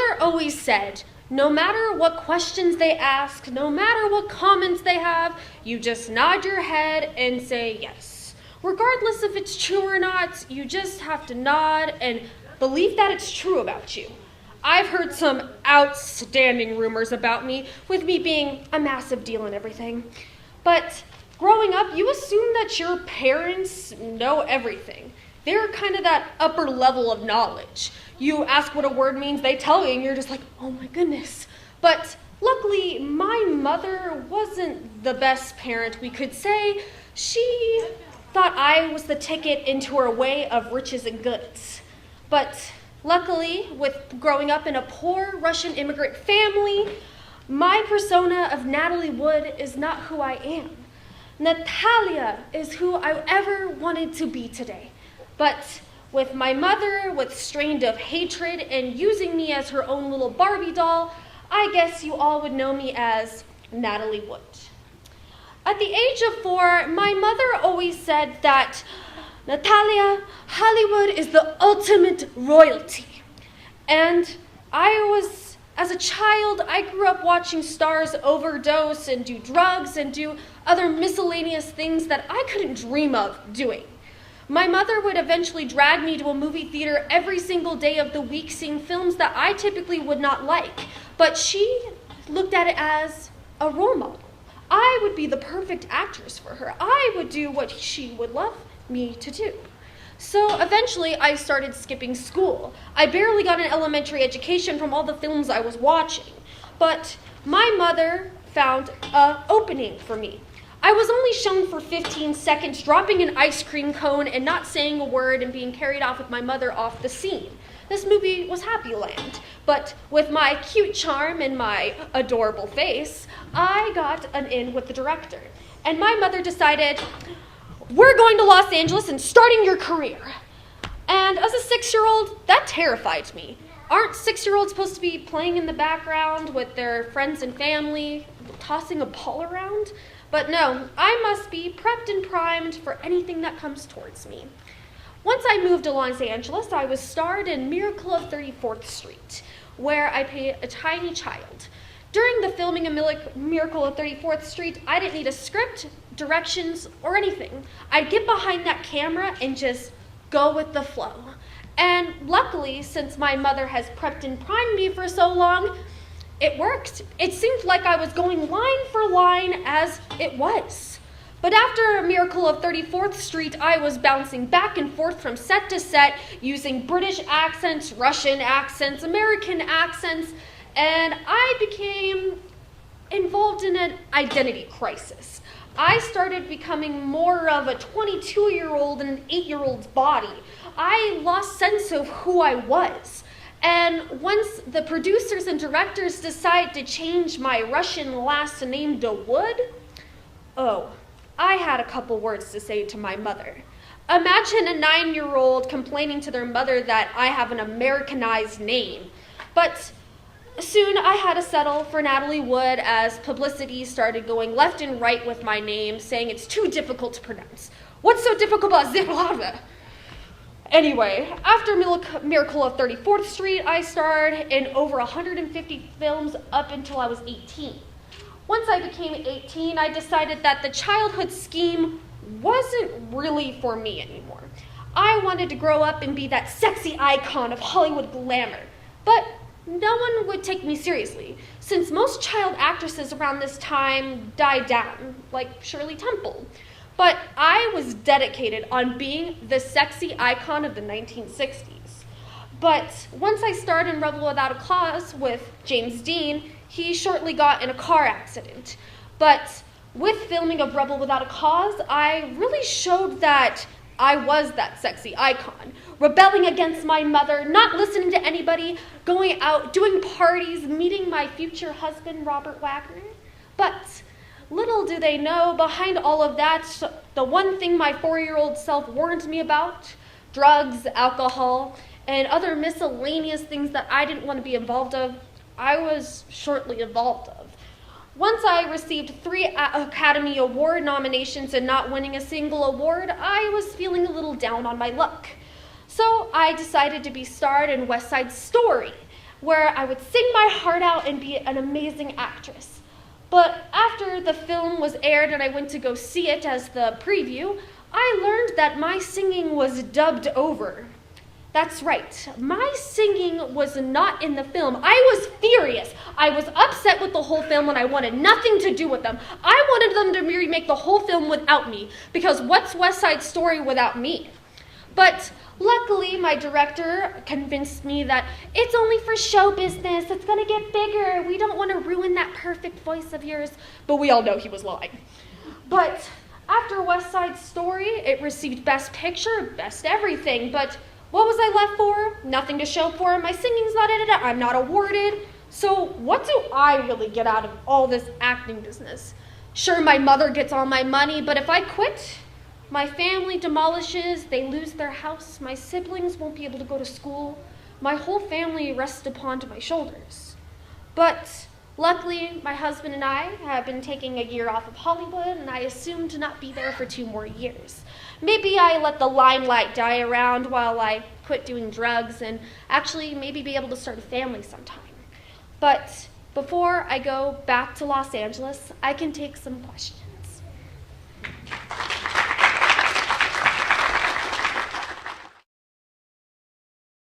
mother always said, no matter what questions they ask, no matter what comments they have, you just nod your head and say yes. Regardless if it's true or not, you just have to nod and believe that it's true about you. I've heard some outstanding rumors about me, with me being a massive deal and everything. But growing up, you assume that your parents know everything. They're kind of that upper level of knowledge. You ask what a word means, they tell you, and you're just like, oh my goodness. But luckily, my mother wasn't the best parent we could say. She thought I was the ticket into her way of riches and goods. But luckily, with growing up in a poor Russian immigrant family, my persona of Natalie Wood is not who I am. Natalia is who I ever wanted to be today. But with my mother, with strained of hatred and using me as her own little Barbie doll, I guess you all would know me as Natalie Wood. At the age of 4, my mother always said that, Natalia, Hollywood is the ultimate royalty. And as a child, I grew up watching stars overdose and do drugs and do other miscellaneous things that I couldn't dream of doing. My mother would eventually drag me to a movie theater every single day of the week, seeing films that I typically would not like, but she looked at it as a role model. I would be the perfect actress for her. I would do what she would love me to do. So eventually I started skipping school. I barely got an elementary education from all the films I was watching, but my mother found an opening for me. I was only shown for 15 seconds, dropping an ice cream cone and not saying a word and being carried off with my mother off the scene. This movie was Happy Land, but with my cute charm and my adorable face, I got an in with the director. And my mother decided, we're going to Los Angeles and starting your career. And as a 6-year-old, that terrified me. Aren't 6-year-olds supposed to be playing in the background with their friends and family, tossing a ball around? But no, I must be prepped and primed for anything that comes towards me. Once I moved to Los Angeles, I was starred in Miracle of 34th Street, where I played a tiny child. During the filming of Miracle of 34th Street, I didn't need a script, directions, or anything. I'd get behind that camera and just go with the flow. And luckily, since my mother has prepped and primed me for so long, it worked. It seemed like I was going line for line as it was. But after a Miracle of 34th Street, I was bouncing back and forth from set to set, using British accents, Russian accents, American accents, and I became involved in an identity crisis. I started becoming more of a 22-year-old in an 8-year-old's body. I lost sense of who I was. And once the producers and directors decided to change my Russian last name to Wood, I had a couple words to say to my mother. Imagine a 9-year-old complaining to their mother that I have an Americanized name. But soon I had to settle for Natalie Wood as publicity started going left and right with my name, saying it's too difficult to pronounce. What's so difficult about Ziplava? Anyway, after Miracle of 34th Street, I starred in over 150 films up until I was 18. Once I became 18, I decided that the childhood scheme wasn't really for me anymore. I wanted to grow up and be that sexy icon of Hollywood glamour, but no one would take me seriously, since most child actresses around this time died down, like Shirley Temple. But I was dedicated on being the sexy icon of the 1960s. But once I starred in Rebel Without a Cause with James Dean, he shortly got in a car accident. But with filming of Rebel Without a Cause, I really showed that I was that sexy icon, rebelling against my mother, not listening to anybody, going out, doing parties, meeting my future husband, Robert Wagner. But little do they know, behind all of that, the one thing my 4-year-old self warned me about, drugs, alcohol, and other miscellaneous things that I didn't want to be involved of, I was shortly involved of. Once I received 3 Academy Award nominations and not winning a single award, I was feeling a little down on my luck. So I decided to be starred in West Side Story. where I would sing my heart out and be an amazing actress. But after the film was aired and I went to go see it as the preview, I learned that my singing was dubbed over. That's right, my singing was not in the film. I was furious. I was upset with the whole film and I wanted nothing to do with them. I wanted them to remake the whole film without me, because what's West Side Story without me? But luckily, my director convinced me that it's only for show business. It's going to get bigger. We don't want to ruin that perfect voice of yours. But we all know he was lying. But after West Side Story, it received Best Picture, Best Everything. But what was I left for? Nothing to show for. My singing's not in it. I'm not awarded. So what do I really get out of all this acting business? Sure, my mother gets all my money, but if I quit, my family demolishes, they lose their house, my siblings won't be able to go to school, my whole family rests upon my shoulders. But luckily, my husband and I have been taking a year off of Hollywood, and I assume to not be there for 2 more years. Maybe I let the limelight die around while I quit doing drugs and actually maybe be able to start a family sometime. But before I go back to Los Angeles, I can take some questions.